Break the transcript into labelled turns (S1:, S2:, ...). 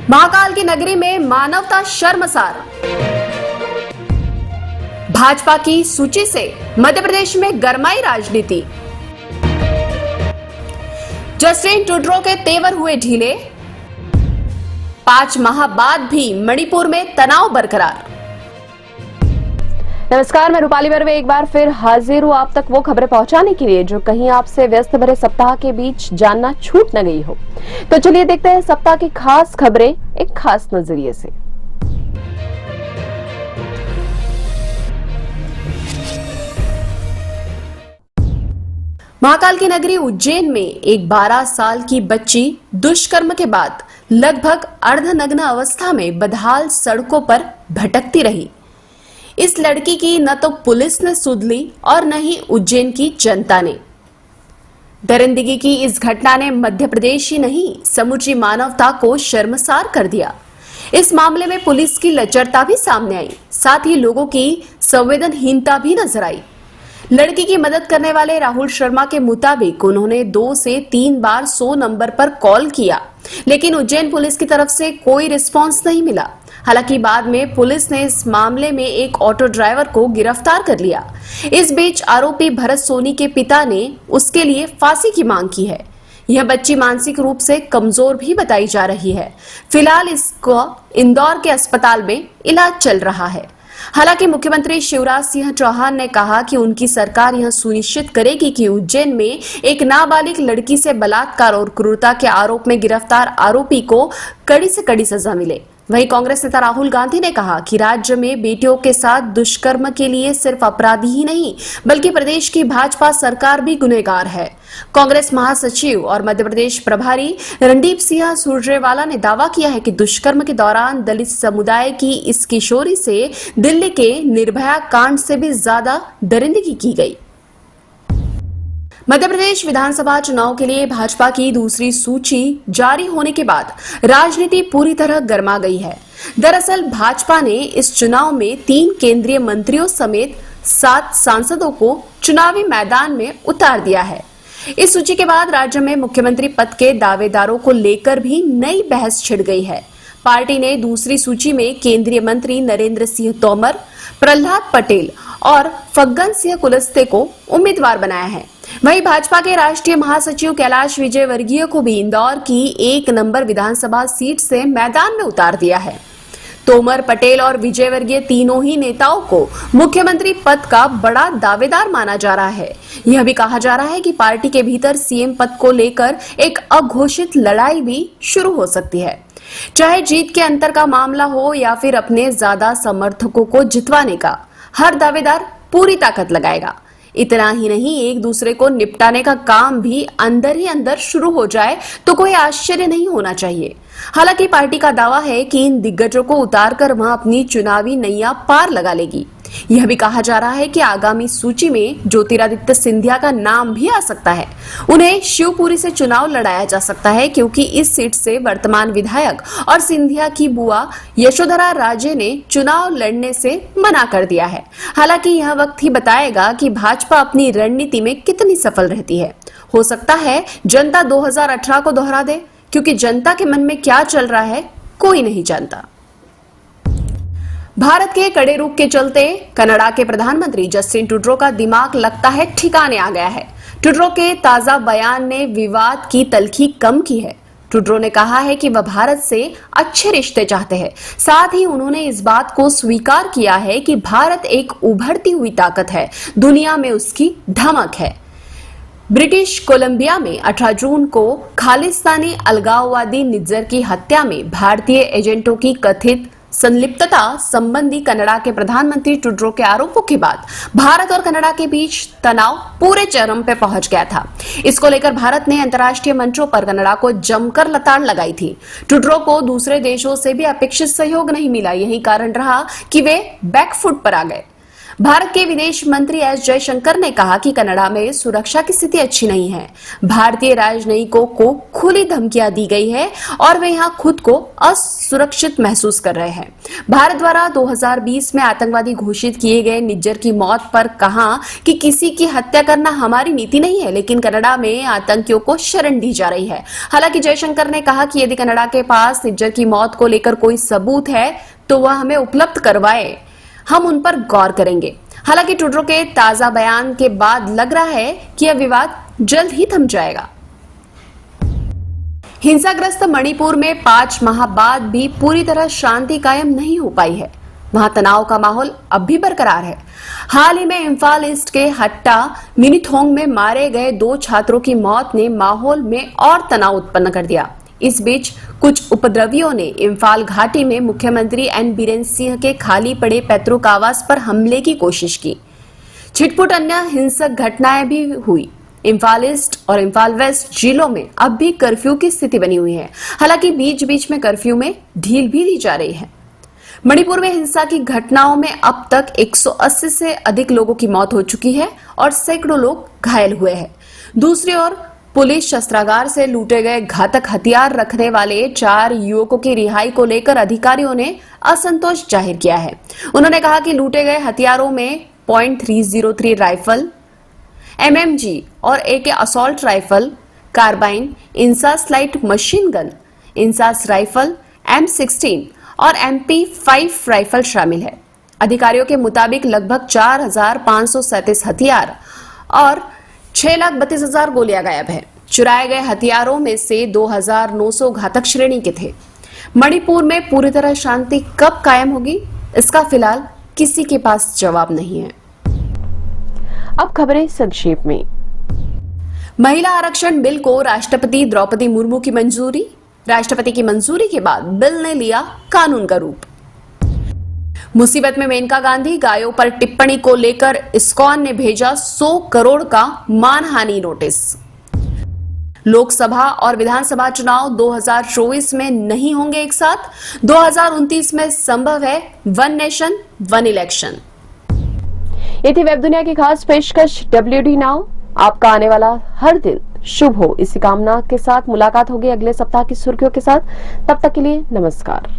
S1: महाकाल की नगरी में मानवता शर्मसार। भाजपा की सूची से मध्य प्रदेश में गरमाई राजनीति। जस्टिन ट्रूडो के तेवर हुए ढीले। 5 माह बाद भी मणिपुर में तनाव बरकरार।
S2: नमस्कार, मैं रूपाली बर्वे एक बार फिर हाजिर हूं आप तक वो खबरें पहुंचाने के लिए जो कहीं आपसे व्यस्त भरे सप्ताह के बीच जानना छूट न गई हो। तो चलिए देखते हैं सप्ताह की खास खबरें एक खास नजरिए से।
S1: महाकाल की नगरी उज्जैन में एक 12 साल की बच्ची दुष्कर्म के बाद लगभग अर्धनग्न अवस्था में बदहाल सड़कों पर भटकती रही। इस लड़की की न तो पुलिस ने सुध ली और न ही उज्जैन की जनता ने। दरिंदगी की इस घटना ने मध्य प्रदेश ही नहीं समूची मानवता को शर्मसार कर दिया। इस मामले में पुलिस की लचरता भी सामने आई, साथ ही लोगों की संवेदनहीनता भी नजर आई। लड़की की मदद करने वाले राहुल शर्मा के मुताबिक उन्होंने 2 से 3 बार 100 नंबर पर कॉल किया, लेकिन उज्जैन पुलिस की तरफ से कोई रिस्पांस नहीं मिला। हालांकि बाद में पुलिस ने इस मामले में एक ऑटो ड्राइवर को गिरफ्तार कर लिया। इस बीच आरोपी भरत सोनी के पिता ने उसके लिए फांसी की मांग की है। यह बच्ची मानसिक रूप से कमजोर भी बताई जा रही है। फिलहाल इसको इंदौर के अस्पताल में इलाज चल रहा है। हालांकि मुख्यमंत्री शिवराज सिंह चौहान ने कहा कि उनकी सरकार यह सुनिश्चित करेगी कि उज्जैन में एक नाबालिग लड़की से बलात्कार और क्रूरता के आरोप में गिरफ्तार आरोपी को कड़ी से कड़ी सजा मिले। वहीं कांग्रेस नेता राहुल गांधी ने कहा कि राज्य में बेटियों के साथ दुष्कर्म के लिए सिर्फ अपराधी ही नहीं बल्कि प्रदेश की भाजपा सरकार भी गुनहगार है। कांग्रेस महासचिव और मध्य प्रदेश प्रभारी रणदीप सिंह सुरजेवाला ने दावा किया है कि दुष्कर्म के दौरान दलित समुदाय की इस किशोरी से दिल्ली के निर्भया कांड से भी ज्यादा दरिंदगी की गई। मध्य प्रदेश विधानसभा चुनाव के लिए भाजपा की दूसरी सूची जारी होने के बाद राजनीति पूरी तरह गर्मा गई है। दरअसल भाजपा ने इस चुनाव में 3 केंद्रीय मंत्रियों समेत 7 सांसदों को चुनावी मैदान में उतार दिया है। इस सूची के बाद राज्य में मुख्यमंत्री पद के दावेदारों को लेकर भी नई बहस छिड़ गई है। पार्टी ने दूसरी सूची में केंद्रीय मंत्री नरेंद्र सिंह तोमर, प्रहलाद पटेल और फग्गन सिंह कुलस्ते को उम्मीदवार बनाया है। वहीं भाजपा के राष्ट्रीय महासचिव कैलाश विजयवर्गीय को भी इंदौर की 1 नंबर विधानसभा सीट से मैदान में उतार दिया है। तोमर, पटेल और विजयवर्गीय तीनों ही नेताओं को मुख्यमंत्री पद का बड़ा दावेदार माना जा रहा है। यह भी कहा जा रहा है कि पार्टी के भीतर सीएम पद को लेकर एक अघोषित लड़ाई भी शुरू हो सकती है। चाहे जीत के अंतर का मामला हो या फिर अपने ज्यादा समर्थकों को जितवाने का, हर दावेदार पूरी ताकत लगाएगा। इतना ही नहीं, एक दूसरे को निपटाने का काम भी अंदर ही अंदर शुरू हो जाए तो कोई आश्चर्य नहीं होना चाहिए। हालांकि पार्टी का दावा है कि इन दिग्गजों को उतारकर वह अपनी चुनावी नैया पार लगा लेगी। यह भी कहा जा रहा है कि आगामी सूची में ज्योतिरादित्य सिंधिया का नाम भी आ सकता है। उन्हें शिवपुरी से चुनाव लड़ाया जा सकता है क्योंकि इस सीट से वर्तमान विधायक और सिंधिया की बुआ यशोधरा राजे ने चुनाव लड़ने से मना कर दिया है। हालांकि यह वक्त ही बताएगा कि भाजपा अपनी रणनीति में कितनी सफल रहती है। हो सकता है जनता 2018 को दोहरा दे, क्योंकि जनता के मन में क्या चल रहा है कोई नहीं जानता। भारत के कड़े रुख के चलते कनाडा के प्रधानमंत्री जस्टिन ट्रूडो का दिमाग लगता है ठिकाने आ गया है। ट्रूडो के ताजा बयान ने विवाद की तलखी कम की है। ट्रूडो ने कहा है कि वह भारत से अच्छे रिश्ते चाहते हैं। साथ ही उन्होंने इस बात को स्वीकार किया है कि भारत एक उभरती हुई ताकत है, दुनिया में उसकी धमक है। ब्रिटिश कोलंबिया में 18 जून को खालिस्तानी अलगाववादी निज्जर की हत्या में भारतीय एजेंटों की कथित संलिप्तता संबंधी कनाडा के प्रधानमंत्री ट्रूडो के आरोपों के बाद भारत और कनाडा के बीच तनाव पूरे चरम पे पहुंच गया था। इसको लेकर भारत ने अंतर्राष्ट्रीय मंचों पर कनाडा को जमकर लताड़ लगाई थी। ट्रूडो को दूसरे देशों से भी अपेक्षित सहयोग नहीं मिला। यही कारण रहा कि वे बैकफुट पर आ गए। भारत के विदेश मंत्री एस जयशंकर ने कहा कि कनाडा में सुरक्षा की स्थिति अच्छी नहीं है। भारतीय राजनयिकों को खुली धमकियां दी गई है और वे यहां खुद को असुरक्षित महसूस कर रहे हैं। भारत द्वारा 2020 में आतंकवादी घोषित किए गए निज्जर की मौत पर कहा कि किसी की हत्या करना हमारी नीति नहीं है, लेकिन कनाडा में आतंकियों को शरण दी जा रही है। हालांकि जयशंकर ने कहा कि यदि कनाडा के पास निज्जर की मौत को लेकर कोई सबूत है तो वह हमें उपलब्ध करवाए, हम उन पर गौर करेंगे। हालांकि ट्रूडो के ताजा बयान के बाद लग रहा है कि यह विवाद जल्द ही थम जाएगा। हिंसाग्रस्त मणिपुर में 5 माह बाद भी पूरी तरह शांति कायम नहीं हो पाई है। वहां तनाव का माहौल अब भी बरकरार है। हाल ही में इम्फाल ईस्ट के हट्टा मिनिथोंग में मारे गए 2 छात्रों की मौत ने माहौल में और तनाव उत्पन्न कर दिया। इस बीच कुछ उपद्रवियों ने इम्फाल घाटी में मुख्यमंत्री एन बीरेन सिंह के खाली पड़े पैतृक आवास पर हमले की कोशिश की। छिटपुट अन्य हिंसक घटनाएं भी हुई। इम्फाल ईस्ट और इम्फाल वेस्ट जिलों में अब भी कर्फ्यू की स्थिति बनी हुई है। हालांकि बीच बीच में कर्फ्यू में ढील भी दी जा रही है। मणिपुर में हिंसा की घटनाओं में अब तक 180 से अधिक लोगों की मौत हो चुकी है और सैकड़ों लोग घायल हुए हैं। दूसरी ओर पुलिस शस्त्रागार से लूटे गए घातक हथियार रखने वाले 4 युवकों की रिहाई को लेकर अधिकारियों ने असंतोष जाहिर किया है। उन्होंने कहा कि लूटे गए हथियारों में .303 राइफल, एमएमजी और AK assault rifle, carbine, INSAS light machine gun, INSAS rifle, M16 और MP5 राइफल शामिल है। अधिकारियों के मुताबिक लगभग 4,537 हथियार और 6,32,000 गोलियां गायब है। चुराए गए हथियारों में से 2,900 घातक श्रेणी के थे। मणिपुर में पूरी तरह शांति कब कायम होगी, इसका फिलहाल किसी के पास जवाब नहीं है।
S2: अब खबरें संक्षेप में।
S1: महिला आरक्षण बिल को राष्ट्रपति द्रौपदी मुर्मू की मंजूरी। राष्ट्रपति की मंजूरी के बाद बिल ने लिया कानून का रूप। मुसीबत में मेनका गांधी, गायों पर टिप्पणी को लेकर इस्कॉन ने भेजा 100 करोड़ का मानहानि नोटिस। लोकसभा और विधानसभा चुनाव 2024 में नहीं होंगे एक साथ। 2029 में संभव है वन नेशन वन इलेक्शन।
S2: ये थी वेब दुनिया की खास पेशकश WD नाउ। आपका आने वाला हर दिन शुभ हो, इसी कामना के साथ मुलाकात होगी अगले सप्ताह की सुर्खियों के साथ। तब तक के लिए नमस्कार।